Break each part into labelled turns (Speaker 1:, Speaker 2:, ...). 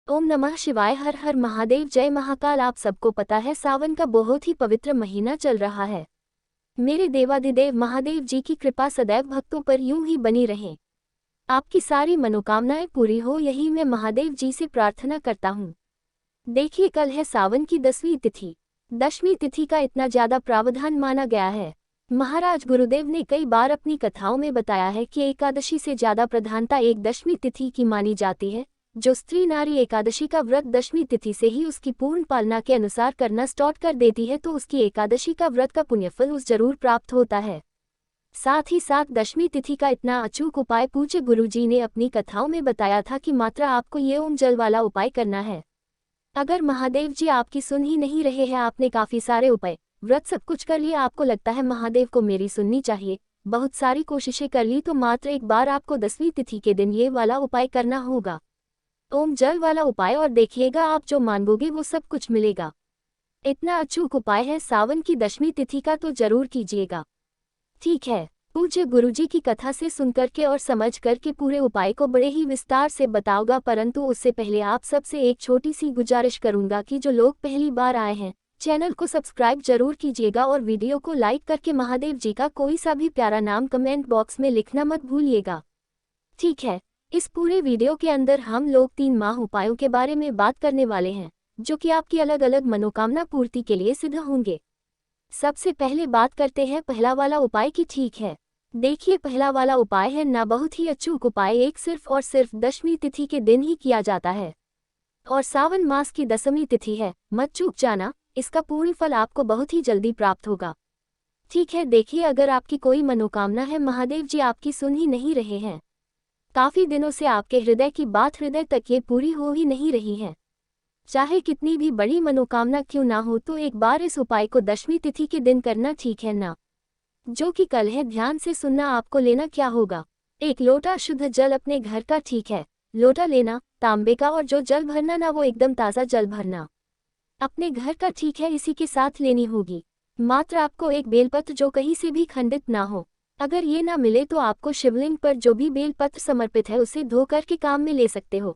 Speaker 1: ओम नमः शिवाय। हर हर महादेव। जय महाकाल। आप सबको पता है सावन का बहुत ही पवित्र महीना चल रहा है। मेरे देवाधिदेव महादेव जी की कृपा सदैव भक्तों पर यूं ही बनी रहे। आपकी सारी मनोकामनाएं पूरी हो, यही मैं महादेव जी से प्रार्थना करता हूँ। देखिए, कल है सावन की 10वीं तिथि। 10वीं तिथि का इतना ज्यादा प्रावधान माना गया है। महाराज गुरुदेव ने कई बार अपनी कथाओं में बताया है कि एकादशी से ज्यादा प्रधानता एक 10वीं तिथि की मानी जाती है। जो स्त्री नारी एकादशी का व्रत 10वीं तिथि से ही उसकी पूर्ण पालना के अनुसार करना स्टार्ट कर देती है तो उसकी एकादशी का व्रत का पुण्यफल उस जरूर प्राप्त होता है। साथ ही साथ 10वीं तिथि का इतना अचूक उपाय पूज्य गुरुजी ने अपनी कथाओं में बताया था कि मात्र आपको ये ओम जल वाला उपाय करना है। अगर महादेव जी आपकी सुन ही नहीं रहे हैं, आपने काफी सारे उपाय व्रत सब कुछ कर लिया, आपको लगता है महादेव को मेरी सुननी चाहिए, बहुत सारी कोशिशें कर ली, तो मात्र एक बार आपको 10वीं तिथि के दिन ये वाला उपाय करना होगा। ओम जल वाला उपाय, और देखिएगा आप जो मांगोगे वो सब कुछ मिलेगा। इतना अचूक उपाय है सावन की 10वीं तिथि का, तो जरूर कीजिएगा। ठीक है, पूज्य गुरुजी की कथा से सुनकर के और समझ करके पूरे उपाय को बड़े ही विस्तार से बताऊंगा, परंतु उससे पहले आप सबसे एक छोटी सी गुजारिश करूंगा कि जो लोग पहली बार आए हैं चैनल को सब्सक्राइब जरूर कीजिएगा और वीडियो को लाइक करके महादेव जी का कोई सा भी प्यारा नाम कमेंट बॉक्स में लिखना मत भूलिएगा। ठीक है, इस पूरे वीडियो के अंदर हम लोग 3 माह उपायों के बारे में बात करने वाले हैं जो कि आपकी अलग अलग मनोकामना पूर्ति के लिए सिद्ध होंगे। सबसे पहले बात करते हैं पहला वाला उपाय की। ठीक है, देखिए, पहला वाला उपाय है ना बहुत ही अचूक उपाय, एक सिर्फ और सिर्फ 10वीं तिथि के दिन ही किया जाता है और सावन मास की 10वीं तिथि है, मत चूक जाना, इसका पूर्ण फल आपको बहुत ही जल्दी प्राप्त होगा। ठीक है, देखिए, अगर आपकी कोई मनोकामना है महादेव जी आपकी सुन ही नहीं रहे हैं, काफी दिनों से आपके हृदय की बात हृदय तक ये पूरी हो ही नहीं रही है, चाहे कितनी भी बड़ी मनोकामना क्यों ना हो, तो एक बार इस उपाय को 10वीं तिथि के दिन करना। ठीक है ना, जो कि कल है, ध्यान से सुनना। आपको लेना क्या होगा, एक लोटा शुद्ध जल अपने घर का। ठीक है, लोटा लेना तांबे का, और जो जल भरना ना वो एकदम ताज़ा जल भरना अपने घर का। ठीक है, इसी के साथ लेनी होगी मात्र आपको एक बेलपत्र जो कहीं से भी खंडित ना हो। अगर ये ना मिले तो आपको शिवलिंग पर जो भी बेलपत्र समर्पित है उसे धो कर के काम में ले सकते हो।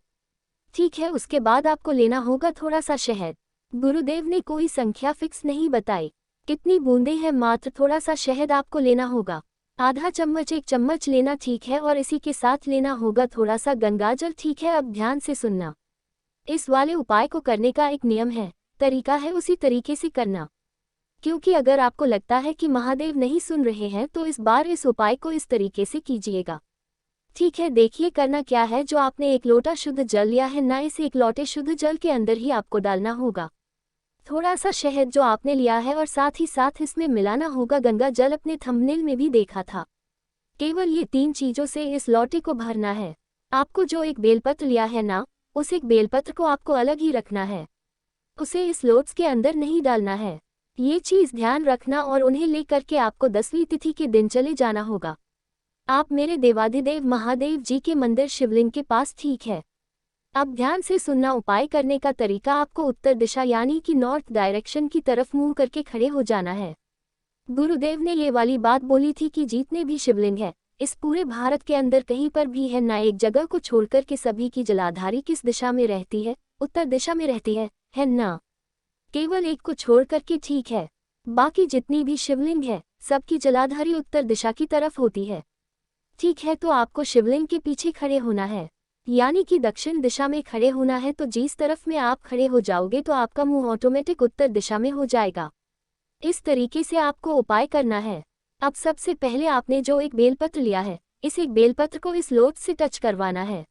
Speaker 1: ठीक है, उसके बाद आपको लेना होगा थोड़ा सा शहद। गुरुदेव ने कोई संख्या फिक्स नहीं बताई, कितनी बूंदें हैं, मात्र थोड़ा सा शहद आपको लेना होगा, आधा चम्मच 1 चम्मच लेना। ठीक है, और इसी के साथ लेना होगा थोड़ा सा गंगाजल। ठीक है, अब ध्यान से सुनना, इस वाले उपाय को करने का एक नियम है, तरीका है, उसी तरीके से करना। क्योंकि अगर आपको लगता है कि महादेव नहीं सुन रहे हैं तो इस बार इस उपाय को इस तरीके से कीजिएगा। ठीक है, देखिए, करना क्या है, जो आपने एक लोटा शुद्ध जल लिया है ना, इस एक लोटे शुद्ध जल के अंदर ही आपको डालना होगा थोड़ा सा शहद जो आपने लिया है, और साथ ही साथ इसमें मिलाना होगा गंगा जल। अपने थंबनेल में भी देखा था, केवल ये 3 चीजों से इस लोटे को भरना है। आपको जो एक बेलपत्र लिया है ना, उस एक बेलपत्र को आपको अलग ही रखना है, उसे इस लोट्स के अंदर नहीं डालना है, ये चीज ध्यान रखना। और उन्हें लेकर के आपको 10वीं तिथि के दिन चले जाना होगा आप मेरे देवाधिदेव महादेव जी के मंदिर शिवलिंग के पास। ठीक है, अब ध्यान से सुनना। उपाय करने का तरीका, आपको उत्तर दिशा यानी कि नॉर्थ डायरेक्शन की तरफ मुंह करके खड़े हो जाना है। गुरुदेव ने ये वाली बात बोली थी कि जितने भी शिवलिंग है इस पूरे भारत के अंदर कहीं पर भी है ना, एक जगह को छोड़कर के सभी की जलाधारी किस दिशा में रहती है, उत्तर दिशा में रहती है ना, केवल एक को छोड़ करके। ठीक है, बाकी जितनी भी शिवलिंग है सबकी जलाधारी उत्तर दिशा की तरफ होती है। ठीक है, तो आपको शिवलिंग के पीछे खड़े होना है, यानी कि दक्षिण दिशा में खड़े होना है। तो जिस तरफ में आप खड़े हो जाओगे तो आपका मुंह ऑटोमेटिक उत्तर दिशा में हो जाएगा। इस तरीके से आपको उपाय करना है। अब सबसे पहले आपने जो एक बेलपत्र लिया है, इस एक बेलपत्र को इस लोट से टच करवाना है।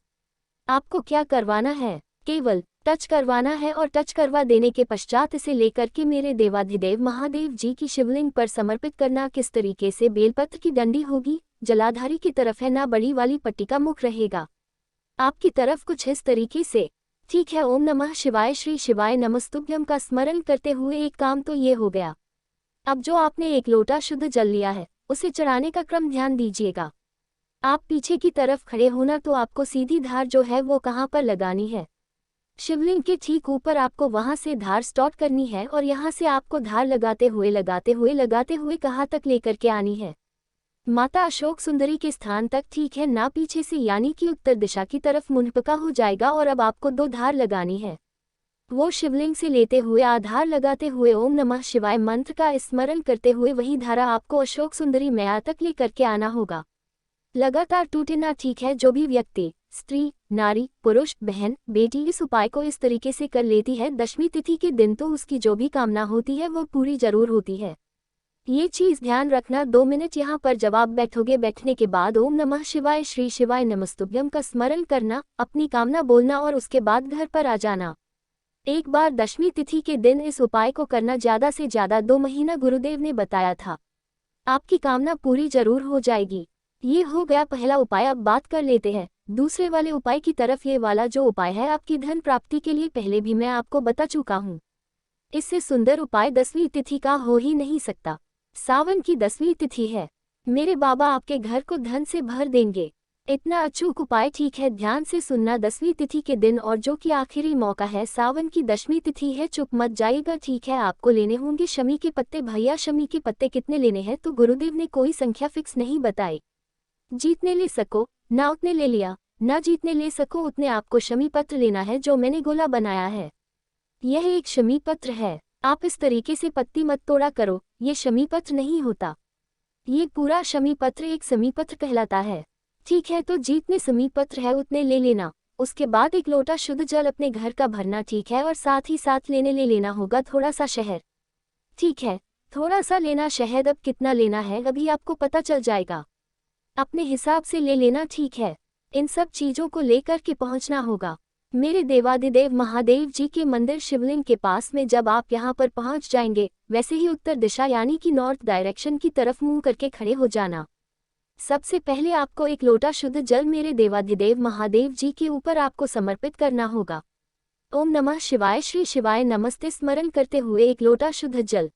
Speaker 1: आपको क्या करवाना है, केवल टच करवाना है, और टच करवा देने के पश्चात इसे लेकर के मेरे देवाधिदेव महादेव जी की शिवलिंग पर समर्पित करना। किस तरीके से, बेलपत्र की डंडी होगी जलाधारी की तरफ है ना, बड़ी वाली पट्टी का मुख रहेगा आपकी तरफ, कुछ इस तरीके से। ठीक है, ओम नमः शिवाय, श्री शिवाय नमस्तुभ्यम का स्मरण करते हुए एक काम तो ये हो गया। अब जो आपने एक लोटा शुद्ध जल लिया है उसे चढ़ाने का क्रम ध्यान दीजिएगा। आप पीछे की तरफ खड़े होना, तो आपको सीधी धार जो है वो कहाँ पर लगानी है, शिवलिंग के ठीक ऊपर आपको वहां से धार स्टार्ट करनी है, और यहां से आपको धार लगाते हुए कहाँ तक लेकर के आनी है, माता अशोक सुंदरी के स्थान तक, ठीक है ना पीछे से, यानी कि उत्तर दिशा की तरफ मुंहपका हो जाएगा। और अब आपको 2 धार लगानी है। वो शिवलिंग से लेते हुए आधार लगाते हुए ओम नमः शिवाय मंत्र का स्मरण करते हुए वही धारा आपको अशोक सुंदरी मैया तक ले करके आना होगा। लगातार टूटे ना, ठीक है। जो भी व्यक्ति, स्त्री, नारी, पुरुष, बहन, बेटी इस उपाय को इस तरीके से कर लेती है दशमी तिथि के दिन, तो उसकी जो भी कामना होती है वो पूरी जरूर होती है। ये चीज ध्यान रखना। 2 मिनट यहाँ पर जब आप बैठोगे, बैठने के बाद ओम नमः शिवाय श्री शिवाय नमस्तुभ्यम का स्मरण करना, अपनी कामना बोलना और उसके बाद घर पर आ जाना। एक बार दशमी तिथि के दिन इस उपाय को करना, ज्यादा से ज्यादा 2 महीना गुरुदेव ने बताया था। आपकी कामना पूरी जरूर हो जाएगी। ये हो गया पहला उपाय। अब बात कर लेते हैं दूसरे वाले उपाय की तरफ। ये वाला जो उपाय है आपकी धन प्राप्ति के लिए, पहले भी मैं आपको बता चुका हूँ। इससे सुंदर उपाय 10वीं तिथि का हो ही नहीं सकता। सावन की 10वीं तिथि है। मेरे बाबा आपके घर को धन से भर देंगे। इतना अचूक उपाय, ठीक है, ध्यान से सुनना। 10वीं तिथि के दिन, और जो कि आखिरी मौका है, सावन की 10वीं तिथि है, चुप मत जाइएगा, ठीक है। आपको लेने होंगे शमी के पत्ते। भैया शमी के पत्ते कितने लेने हैं? तो गुरुदेव ने कोई संख्या फिक्स नहीं बताई। जीतने ले सको ना उतने ले लिया, ना जीतने ले सको उतने आपको शमी पत्र लेना है, जो मैंने गोला बनाया है। यह एक शमी पत्र है। आप इस तरीके से पत्ती मत तोड़ा करो, ये शमी पत्र नहीं होता। ये पूरा शमी पत्र एक समी पत्र कहलाता है, ठीक है। तो जितने समी पत्र है उतने ले लेना। उसके बाद 1 लोटा शुद्ध जल अपने घर का भरना, ठीक है। और साथ ही साथ ले लेना होगा थोड़ा सा शहद, ठीक है। थोड़ा सा लेना शहद। अब कितना लेना है अभी आपको पता चल जाएगा, अपने हिसाब से ले लेना, ठीक है। इन सब चीजों को लेकर के पहुंचना होगा मेरे देवादिदेव महादेव जी के मंदिर शिवलिंग के पास में। जब आप यहाँ पर पहुंच जाएंगे, वैसे ही उत्तर दिशा यानी कि नॉर्थ डायरेक्शन की तरफ मुंह करके खड़े हो जाना। सबसे पहले आपको 1 लोटा शुद्ध जल मेरे देवाधिदेव महादेव जी के ऊपर आपको समर्पित करना होगा। ओम नमः शिवाय श्री शिवाय नमस्ते स्मरण करते हुए 1 लोटा शुद्ध जल